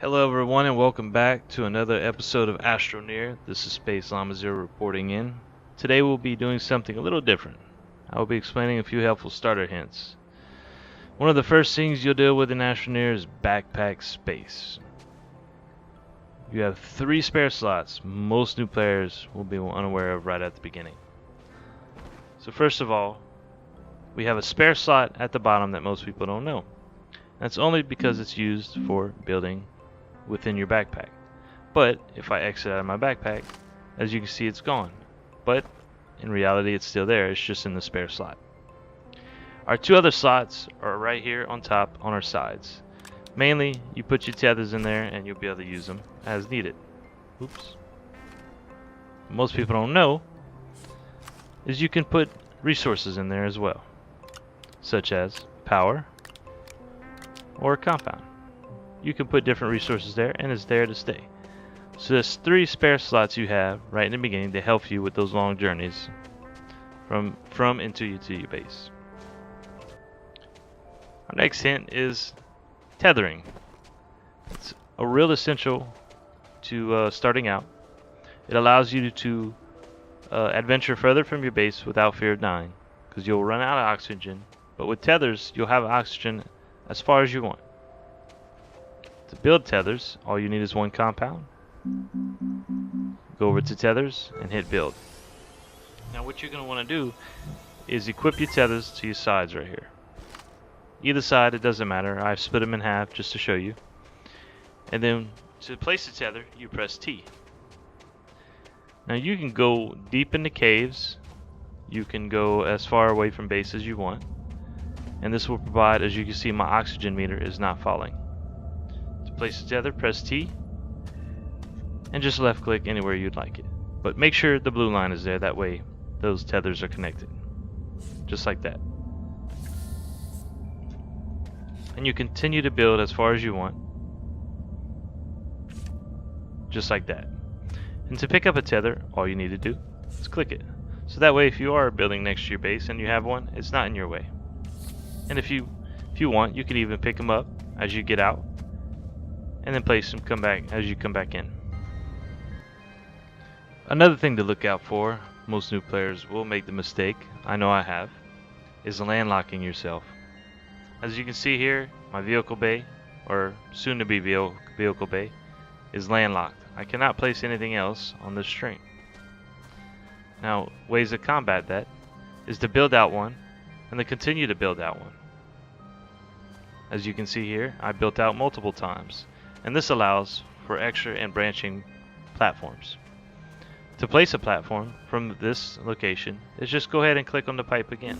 Hello everyone and welcome back to another episode of Astroneer. This is Space Llama Zero reporting in. Today we'll be doing something a little different. I will be explaining a few helpful starter hints. One of the first things you'll deal with in Astroneer is backpack space. You have 3 spare slots most new players will be unaware of right at the beginning. So first of all, we have a spare slot at the bottom that most people don't know. That's only because it's used for building within your backpack. But if I exit out of my backpack, as you can see, it's gone. But in reality, it's still there. It's just in the spare slot. Our 2 other slots are right here on top on our sides. Mainly, you put your tethers in there and you'll be able to use them as needed. Oops. Most people don't know is you can put resources in there as well, such as power or compound. You can put different resources there and it's there to stay. So there's 3 spare slots you have right in the beginning to help you with those long journeys from and to your base. Our next hint is tethering. It's a real essential to starting out. It allows you to adventure further from your base without fear of dying, because you'll run out of oxygen, but with tethers you'll have oxygen as far as you want. To build tethers, all you need is 1 compound. Go over to tethers and hit build. Now what you're going to want to do is equip your tethers to your sides right here. Either side, it doesn't matter. I've split them in half just to show you. And then to place the tether, you press T. Now you can go deep into caves. You can go as far away from base as you want. And this will provide, as you can see, my oxygen meter is not falling. Place the tether, press T, and just left click anywhere you'd like it. But make sure the blue line is there, that way those tethers are connected. Just like that. And you continue to build as far as you want. Just like that. And to pick up a tether, all you need to do is click it. So that way if you are building next to your base and you have one, it's not in your way. And if you want, you can even pick them up as you get out, and then place them as you come back in. Another thing to look out for, most new players will make the mistake, I know I have, is landlocking yourself. As you can see here, my vehicle bay, or soon to be vehicle bay, is landlocked. I cannot place anything else on this string. Now, ways to combat that is to build out one, and then continue to build out one. As you can see here, I built out multiple times. And this allows for extra and branching platforms. To place a platform from this location is just go ahead and click on the pipe again,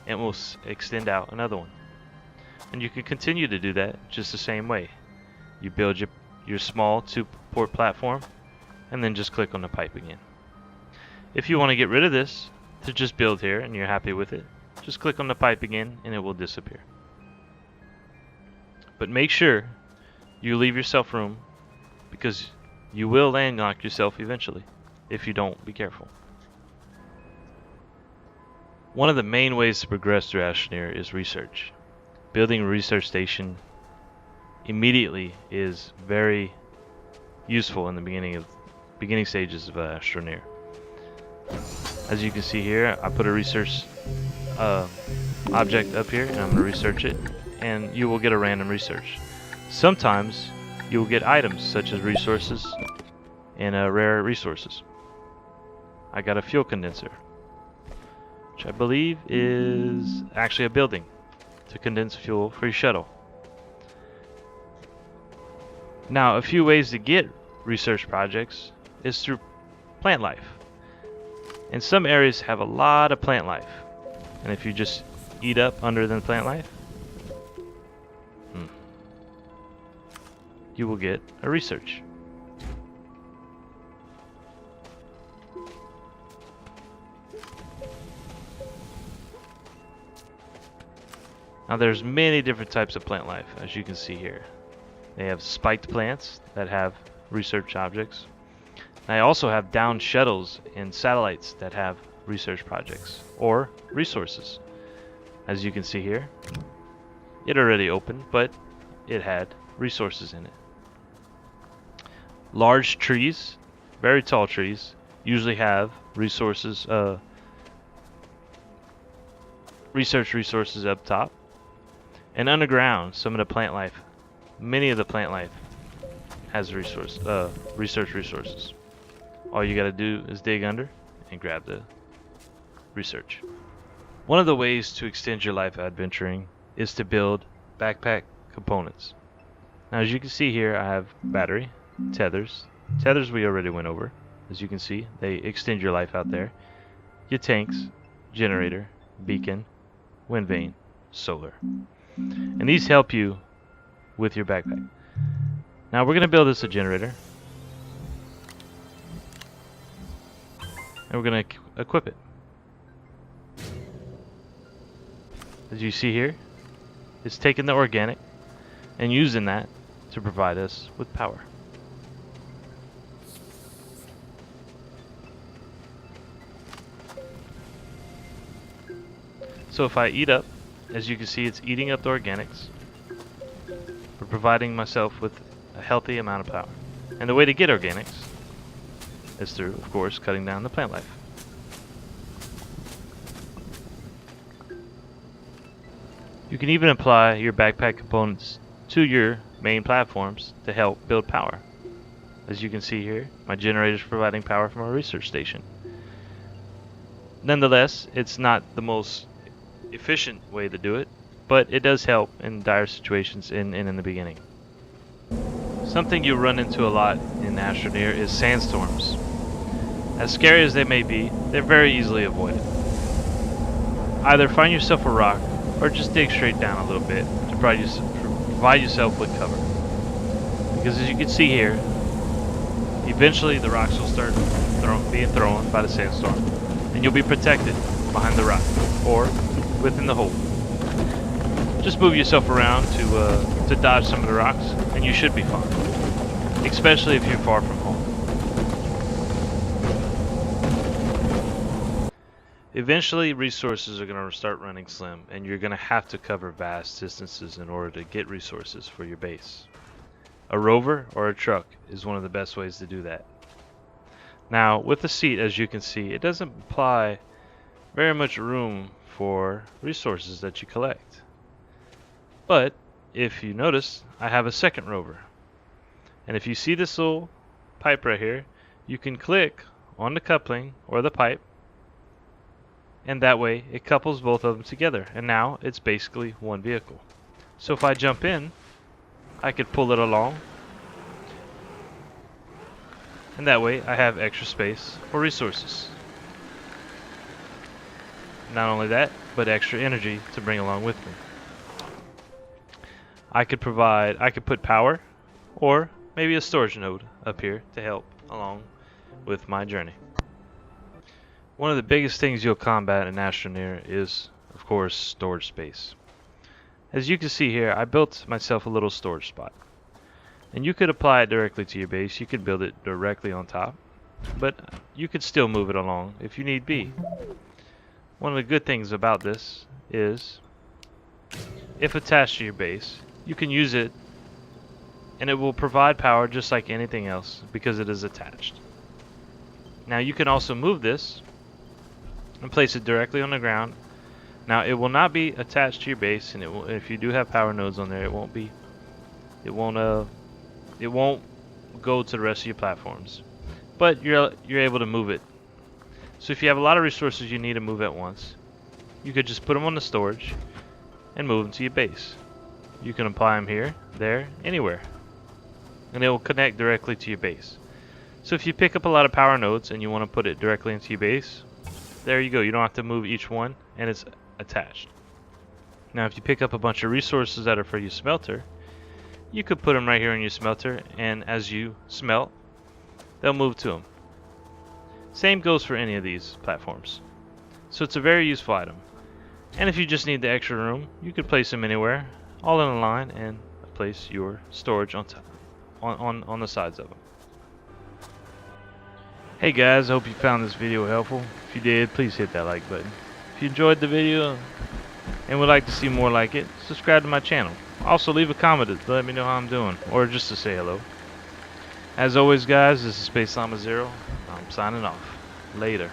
and we'll extend out another one. And you can continue to do that just the same way. You build your small 2-port platform and then just click on the pipe again. If you want to get rid of this to just build here and you're happy with it, just click on the pipe again and it will disappear. But make sure you leave yourself room, because you will landlock yourself eventually if you don't be careful. One of the main ways to progress through Astroneer is research. Building a research station immediately is very useful in the beginning stages of Astroneer. As you can see here, I put a research object up here and I'm going to research it, and you will get a random research. Sometimes you will get items such as resources and rare resources. I got a fuel condenser, which I believe is actually a building to condense fuel for your shuttle. Now, a few ways to get research projects is through plant life. And some areas have a lot of plant life. And if you just eat up under the plant life, you will get a research. Now there's many different types of plant life, as you can see here. They have spiked plants that have research objects. And I also have downed shuttles and satellites that have research projects or resources. As you can see here, it already opened, but it had resources in it. Large trees, very tall trees, usually have resources, research resources up top. And underground, some of the plant life, many of the plant life has research resources. All you gotta do is dig under and grab the research. One of the ways to extend your life adventuring is to build backpack components. Now, as you can see here, I have battery, tethers. Tethers we already went over. As you can see, they extend your life out there. Your tanks, generator, beacon, wind vane, solar. And these help you with your backpack. Now we're going to build us a generator. And we're going to equip it. As you see here, it's taking the organic and using that to provide us with power. So if I eat up, as you can see, it's eating up the organics, for providing myself with a healthy amount of power. And the way to get organics is through, of course, cutting down the plant life. You can even apply your backpack components to your main platforms to help build power. As you can see here, my generator is providing power from our research station. Nonetheless, it's not the most efficient way to do it, but it does help in dire situations in the beginning. Something you run into a lot in Astroneer is sandstorms. As scary as they may be, they're very easily avoided. Either find yourself a rock or just dig straight down a little bit to provide yourself with cover. Because as you can see here, eventually the rocks will start being thrown by the sandstorm, and you'll be protected behind the rock or within the hole. Just move yourself around to dodge some of the rocks, and you should be fine. Especially if you're far from home. Eventually, resources are going to start running slim, and you're going to have to cover vast distances in order to get resources for your base. A rover or a truck is one of the best ways to do that. Now, with the seat, as you can see, it doesn't apply very much room for resources that you collect. But if you notice, I have a second rover. And if you see this little pipe right here, you can click on the coupling or the pipe, and that way it couples both of them together, and now it's basically one vehicle. So if I jump in, I could pull it along, and that way I have extra space for resources. Not only that, but extra energy to bring along with me. I could put power or maybe a storage node up here to help along with my journey. One of the biggest things you'll combat in Astroneer is, of course, storage space. As you can see here, I built myself a little storage spot. And you could apply it directly to your base. You could build it directly on top, but you could still move it along if you need be. One of the good things about this is, if attached to your base, you can use it and it will provide power just like anything else because it is attached. Now you can also move this and place it directly on the ground. Now it will not be attached to your base, and if you do have power nodes on there, it won't go to the rest of your platforms. But you're able to move it. So if you have a lot of resources you need to move at once, you could just put them on the storage and move them to your base. You can apply them here, there, anywhere, and it will connect directly to your base. So if you pick up a lot of power nodes and you want to put it directly into your base, there you go. You don't have to move each one, and it's attached. Now if you pick up a bunch of resources that are for your smelter, you could put them right here in your smelter, and as you smelt, they'll move to them. Same goes for any of these platforms. So it's a very useful item. And if you just need the extra room, you could place them anywhere, all in a line, and place your storage on top, on the sides of them. Hey guys, I hope you found this video helpful. If you did, please hit that like button. If you enjoyed the video and would like to see more like it, subscribe to my channel. Also leave a comment to let me know how I'm doing, or just to say hello. As always, guys, this is Space Llama Zero. I'm signing off. Later.